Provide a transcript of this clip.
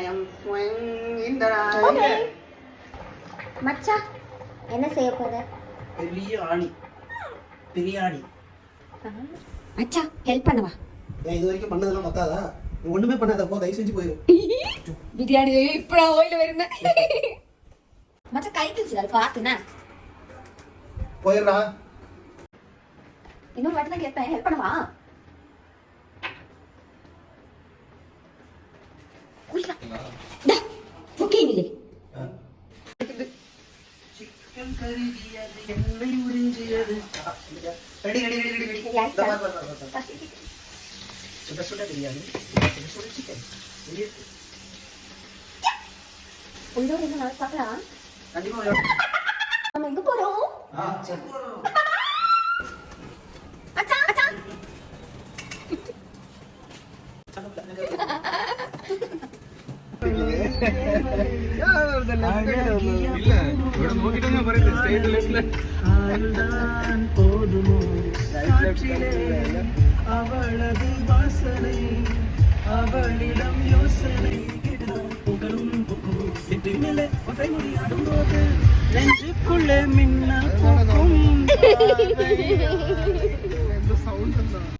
I am swinging in the night. மச்சா என்ன செய்ய போற? பெரிய ஆணி பிரியாணி. மச்சா ஹெல்ப் பண்ணவா? ஏன் இது வரைக்கும் பண்ணதெல்லாம் பத்தாதா? நீ ஒண்ணுமே பண்ணாத, போ, தயவு செஞ்சு போயிரு. பிரியாணி இப்படா ஓயில வருங்க. மச்சா கை கிழிச்சல பாத்துனா. போயிரா. இன்னொரு வாட்டி தான் கேட்பேன், ஹெல்ப் பண்ணவா? குயிலா. டா ஓகே நிலே. சிக்கன் கறியது எண்ணெய் உறிஞ்சியது. ரெடி. சுட சுட பிரியாணி, சுட சுட சிக்கன். உள்ளூர் என்ன நாள் பார்க்கலாம். கண்டிப்பா நம்ம எங்க போறோம்? சரி போறோம். அச்சா அச்சா அவளது வாசனை அவளிடம் யோசனை நெஞ்சுக்குள்ளே மின்னல்